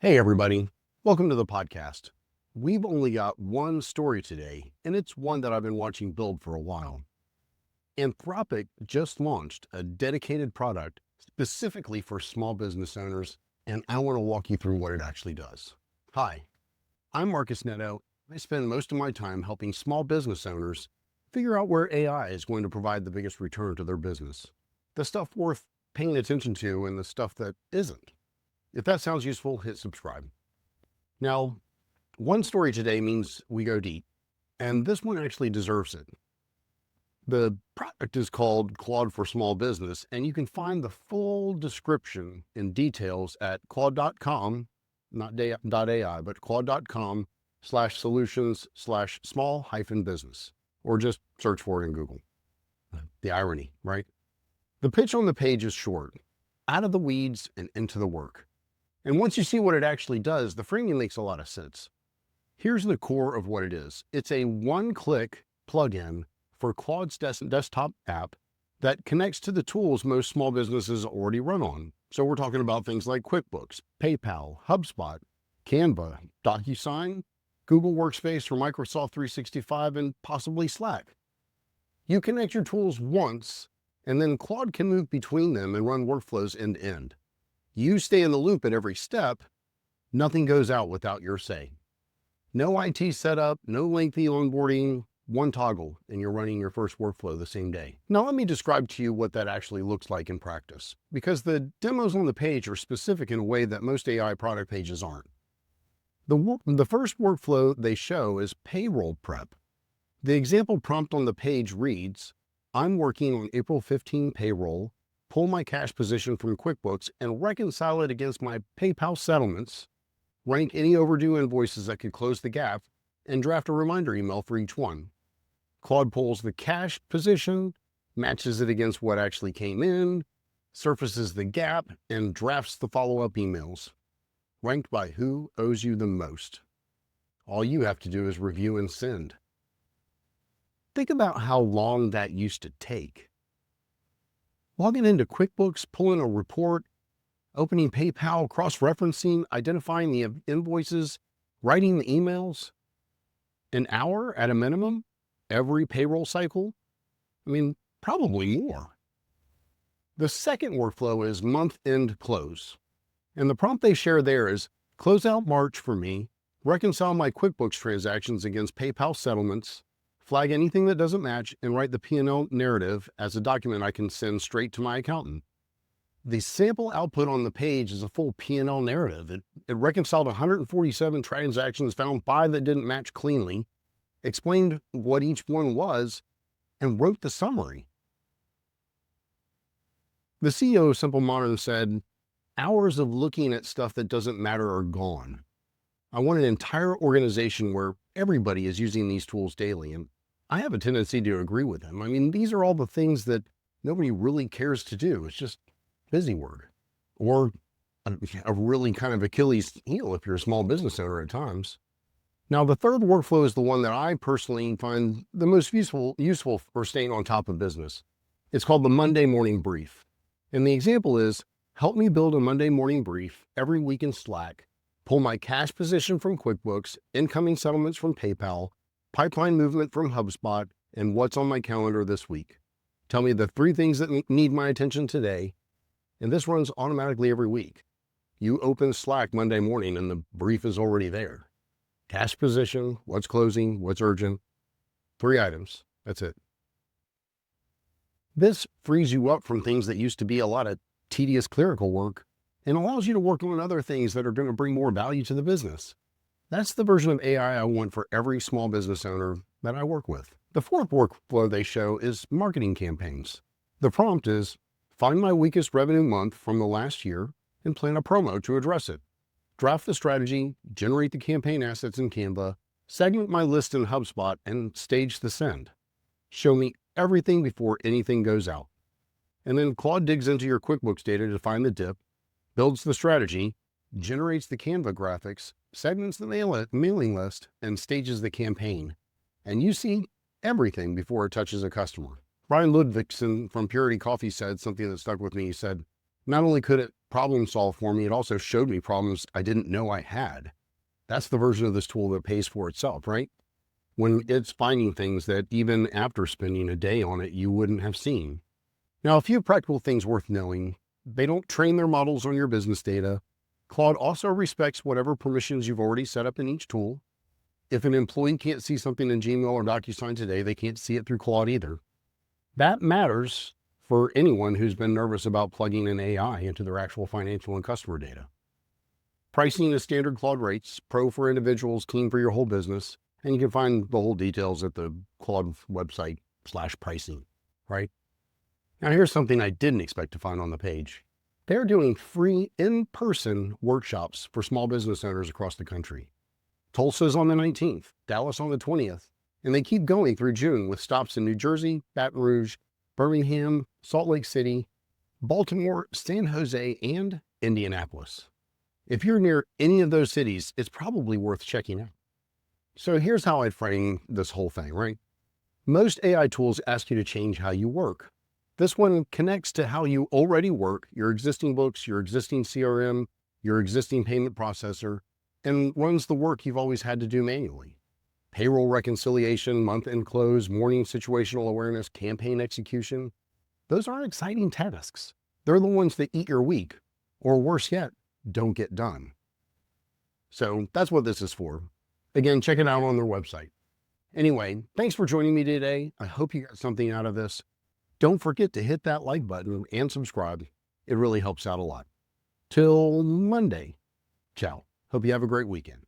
Hey, everybody. Welcome to the podcast. We've only got one story today, and it's one that I've been watching build for a while. Anthropic just launched a dedicated product specifically for small business owners, and I want to walk you through what it actually does. Hi, I'm Marcus Neto. I spend most of my time helping small business owners figure out where AI is going to provide the biggest return to their business, the stuff worth paying attention to and the stuff that isn't. If that sounds useful, hit subscribe. Now, one story today means we go deep, and this one actually deserves it. The product is called Claude for Small Business, and you can find the full description and details at claude.com, not .ai, but claude.com/solutions/small-business, or just search for it in Google. The irony, right? The pitch on the page is short, out of the weeds and into the work. And once you see what it actually does, the framing makes a lot of sense. Here's the core of what it is. It's a one-click plugin for Claude's desktop app that connects to the tools most small businesses already run on. So we're talking about things like QuickBooks, PayPal, HubSpot, Canva, DocuSign, Google Workspace or Microsoft 365, and possibly Slack. You connect your tools once, and then Claude can move between them and run workflows end to end. You stay in the loop at every step. Nothing goes out without your say. No IT setup, no lengthy onboarding, one toggle, and you're running your first workflow the same day. Now let me describe to you what that actually looks like in practice, because the demos on the page are specific in a way that most AI product pages aren't. The first workflow they show is payroll prep. The example prompt on the page reads, "I'm working on April 15 payroll. Pull my cash position from QuickBooks and reconcile it against my PayPal settlements, rank any overdue invoices that could close the gap, and draft a reminder email for each one." Claude pulls the cash position, matches it against what actually came in, surfaces the gap, and drafts the follow-up emails, ranked by who owes you the most. All you have to do is review and send. Think about how long that used to take. Logging into QuickBooks, pulling a report, opening PayPal, cross-referencing, identifying the invoices, writing the emails. An hour at a minimum, every payroll cycle. Probably more. The second workflow is month-end close. And the prompt they share there is, close out March for me, reconcile my QuickBooks transactions against PayPal settlements, flag anything that doesn't match, and write the P&L narrative as a document I can send straight to my accountant. The sample output on the page is a full P&L narrative. It reconciled 147 transactions, found 5 that didn't match cleanly, explained what each one was, and wrote the summary. The CEO of Simple Modern said, "Hours of looking at stuff that doesn't matter are gone. I want an entire organization where everybody is using these tools daily." And I have a tendency to agree with him. These are all the things that nobody really cares to do. It's just busy work, or a really kind of Achilles heel if you're a small business owner at times. Now, the third workflow is the one that I personally find the most useful for staying on top of business. It's called the Monday Morning Brief. And the example is, help me build a Monday morning brief every week in Slack, pull my cash position from QuickBooks, incoming settlements from PayPal, pipeline movement from HubSpot, and what's on my calendar this week. Tell me the 3 things that need my attention today, and this runs automatically every week. You open Slack Monday morning and the brief is already there. Cash position, what's closing, what's urgent, 3 items, that's it. This frees you up from things that used to be a lot of tedious clerical work and allows you to work on other things that are going to bring more value to the business. That's the version of AI I want for every small business owner that I work with. The fourth workflow they show is marketing campaigns. The prompt is, find my weakest revenue month from the last year and plan a promo to address it. Draft the strategy, generate the campaign assets in Canva, segment my list in HubSpot, and stage the send. Show me everything before anything goes out. And then Claude digs into your QuickBooks data to find the dip, builds the strategy, generates the Canva graphics, segments the mailing list, and stages the campaign. And you see everything before it touches a customer. Ryan Ludvigson from Purity Coffee said something that stuck with me. He said, not only could it problem solve for me. It also showed me problems I didn't know I had. That's the version of this tool that pays for itself, right? When it's finding things that even after spending a day on it, you wouldn't have seen. Now, a few practical things worth knowing. They don't train their models on your business data. Claude also respects whatever permissions you've already set up in each tool. If an employee can't see something in Gmail or DocuSign today, they can't see it through Claude either. That matters for anyone who's been nervous about plugging in AI into their actual financial and customer data. Pricing is standard Claude rates, pro for individuals, team for your whole business, and you can find the whole details at the Claude website /pricing, right? Now here's something I didn't expect to find on the page. They're doing free in-person workshops for small business owners across the country. Tulsa's on the 19th, Dallas on the 20th, and they keep going through June with stops in New Jersey, Baton Rouge, Birmingham, Salt Lake City, Baltimore, San Jose, and Indianapolis. If you're near any of those cities, it's probably worth checking out. So here's how I'd frame this whole thing, right? Most AI tools ask you to change how you work. This one connects to how you already work, your existing books, your existing CRM, your existing payment processor, and runs the work you've always had to do manually. Payroll reconciliation, month-end close, morning situational awareness, campaign execution. Those aren't exciting tasks. They're the ones that eat your week, or worse yet, don't get done. So that's what this is for. Again, check it out on their website. Anyway, thanks for joining me today. I hope you got something out of this. Don't forget to hit that like button and subscribe. It really helps out a lot. Till Monday. Ciao. Hope you have a great weekend.